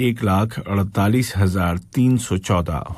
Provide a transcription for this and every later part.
1,48,314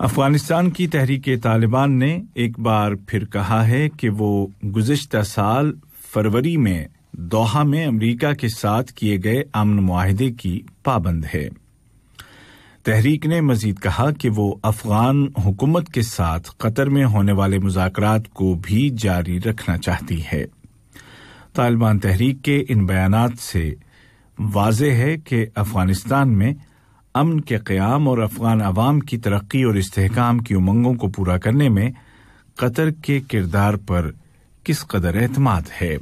افغانستان کی تحریک طالبان نے ایک بار پھر کہا ہے کہ وہ گزشتہ سال فروری میں دوحہ میں امریکہ کے ساتھ کیے گئے امن معاہدے کی پابند ہے۔ تحریک نے مزید کہا کہ وہ افغان حکومت کے ساتھ قطر میں ہونے والے مذاکرات کو بھی جاری رکھنا چاہتی ہے۔ طالبان تحریک کے ان بیانات سے واضح ہے کہ افغانستان میں امن کے قیام اور افغان عوام کی ترقی اور استحکام کی امنگوں کو پورا کرنے میں قطر کے کردار پر کس قدر اعتماد ہے۔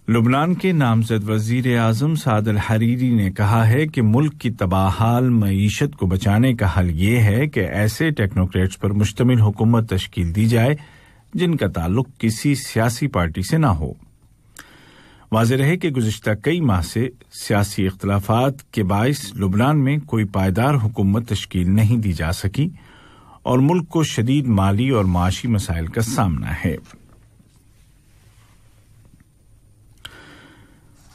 لبنان کے نامزد وزیر اعظم سعد الحریری نے کہا ہے کہ ملک کی تباہال معیشت کو بچانے کا حل یہ ہے کہ ایسے ٹیکنوکریٹس پر مشتمل حکومت تشکیل دی جائے جن کا تعلق کسی سیاسی پارٹی سے نہ ہو۔ واضح رہے کہ گزشتہ کئی ماہ سے سیاسی اختلافات کے باعث لبنان میں کوئی پائیدار حکومت تشکیل نہیں دی جا سکی اور ملک کو شدید مالی اور معاشی مسائل کا سامنا ہے۔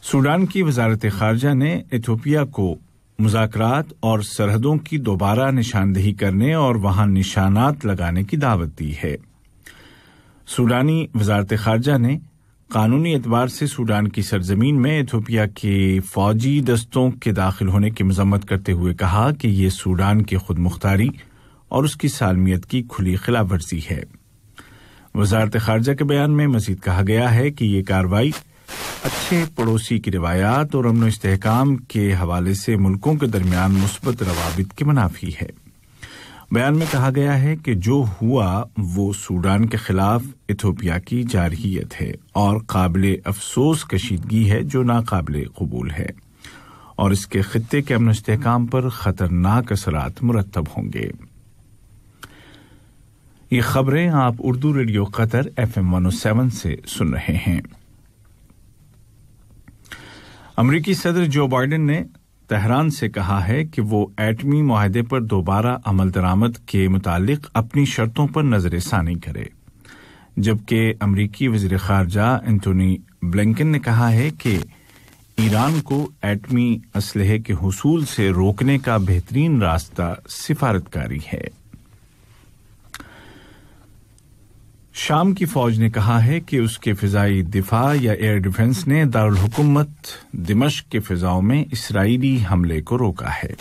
سوڈان کی وزارت خارجہ نے ایتھوپیا کو مذاکرات اور سرحدوں کی دوبارہ نشاندہی کرنے اور وہاں نشانات لگانے کی دعوت دی ہے۔ سوڈانی وزارت خارجہ نے قانونی اعتبار سے سوڈان کی سرزمین میں ایتھوپیا کے فوجی دستوں کے داخل ہونے کی مذمت کرتے ہوئے کہا کہ یہ سوڈان کی خود مختاری اور اس کی سالمیت کی کھلی خلاف ورزی ہے۔ وزارت خارجہ کے بیان میں مزید کہا گیا ہے کہ یہ کارروائی اچھے پڑوسی کی روایات اور امن و استحکام کے حوالے سے ملکوں کے درمیان مثبت روابط کے منافی ہے۔ بیان میں کہا گیا ہے کہ جو ہوا وہ سوڈان کے خلاف ایتھوپیا کی جارحیت ہے اور قابل افسوس کشیدگی ہے جو ناقابل قبول ہے اور اس کے خطے کے امن و استحکام پر خطرناک اثرات مرتب ہوں گے۔ یہ خبریں آپ اردو ریڈیو قطر FM 107 سے سن رہے ہیں۔ امریکی صدر جو بائیڈن نے تہران سے کہا ہے کہ وہ ایٹمی معاہدے پر دوبارہ عمل درآمد کے متعلق اپنی شرطوں پر نظر ثانی کرے، جبکہ امریکی وزیر خارجہ اینٹونی بلنکن نے کہا ہے کہ ایران کو ایٹمی اسلحے کے حصول سے روکنے کا بہترین راستہ سفارتکاری ہے۔ شام کی فوج نے کہا ہے کہ اس کے فضائی دفاع یا ایئر ڈیفنس نے دارالحکومت دمشق کے فضاؤں میں اسرائیلی حملے کو روکا ہے۔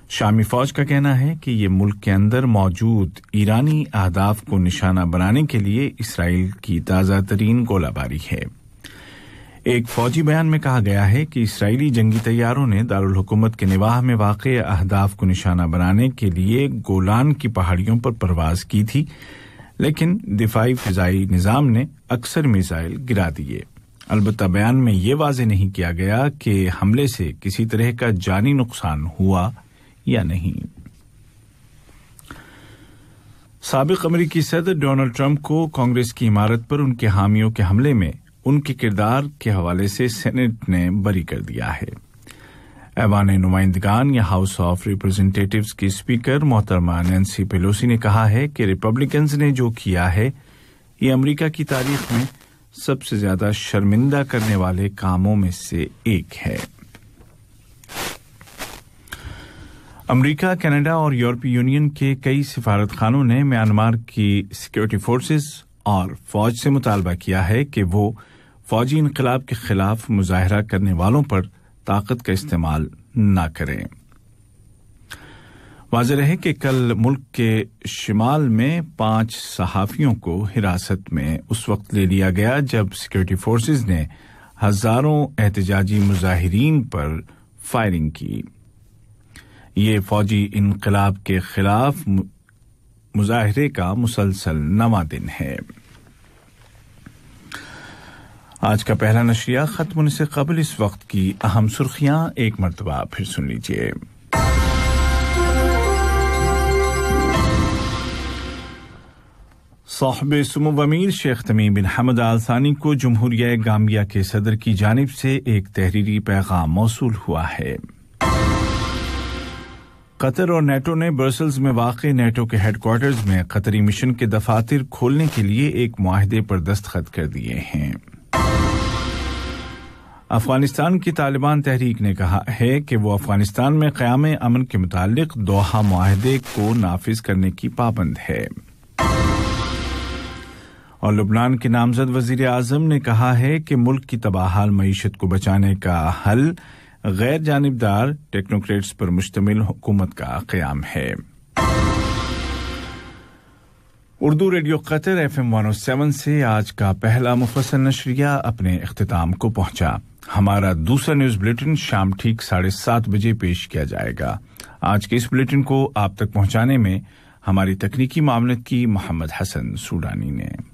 شامی فوج کا کہنا ہے کہ یہ ملک کے اندر موجود ایرانی اہداف کو نشانہ بنانے کے لیے اسرائیل کی تازہ ترین گولہ باری ہے۔ ایک فوجی بیان میں کہا گیا ہے کہ اسرائیلی جنگی طیاروں نے دارالحکومت کے نواح میں واقع اہداف کو نشانہ بنانے کے لیے گولان کی پہاڑیوں پر پرواز کی تھی، لیکن دفاعی فضائی نظام نے اکثر میزائل گرا دیے۔ البتہ بیان میں یہ واضح نہیں کیا گیا کہ حملے سے کسی طرح کا جانی نقصان ہوا یا نہیں۔ سابق امریکی صدر ڈونلڈ ٹرمپ کو کانگریس کی عمارت پر ان کے حامیوں کے حملے میں ان کے کردار کے حوالے سے سینٹ نے بری کر دیا ہے۔ ایوان نمائندگان یا ہاؤس آف ریپرزینٹیٹیوز کی اسپیکر محترمہ نینسی پیلوسی نے کہا ہے کہ ریپبلکنز نے جو کیا ہے یہ امریکہ کی تاریخ میں سب سے زیادہ شرمندہ کرنے والے کاموں میں سے ایک ہے۔ امریکہ، کینیڈا اور یورپی یونین کے کئی سفارت خانوں نے میانمار کی سیکورٹی فورسز اور فوج سے مطالبہ کیا ہے کہ وہ فوجی انقلاب کے خلاف مظاہرہ کرنے والوں پر طاقت کا استعمال نہ کریں۔ واضح رہے کہ کل ملک کے شمال میں 5 صحافیوں کو حراست میں اس وقت لے لیا گیا جب سیکورٹی فورسز نے ہزاروں احتجاجی مظاہرین پر فائرنگ کی۔ یہ فوجی انقلاب کے خلاف مظاہرے کا مسلسل نواں دن ہے۔ آج کا پہلا نشریہ ختم ہونے سے قبل اس وقت کی اہم سرخیاں ایک مرتبہ پھر سن لیجیے۔ صاحب سمو امیر شیخ تمیم بن حمد آل ثانی کو جمہوریہ گامبیا کے صدر کی جانب سے ایک تحریری پیغام موصول ہوا ہے۔ قطر اور نیٹو نے برسلز میں واقع نیٹو کے ہیڈ کوارٹرز میں قطری مشن کے دفاتر کھولنے کے لیے ایک معاہدے پر دستخط کر دیے ہیں۔ افغانستان کی طالبان تحریک نے کہا ہے کہ وہ افغانستان میں قیام امن کے متعلق دوحہ معاہدے کو نافذ کرنے کی پابند ہے۔ اور لبنان کے نامزد وزیر اعظم نے کہا ہے کہ ملک کی تباہال معیشت کو بچانے کا حل غیر جانبدار ٹیکنوکریٹس پر مشتمل حکومت کا قیام ہے۔ اردو ریڈیو قطر FM 107 سے آج کا پہلا مفصل نشریہ اپنے اختتام کو پہنچا۔ ہمارا دوسرا نیوز بلیٹن شام ٹھیک 7:30 بجے پیش کیا جائے گا۔ آج کے اس بلیٹن کو آپ تک پہنچانے میں ہماری تکنیکی معاونت کی محمد حسن سوڈانی نے۔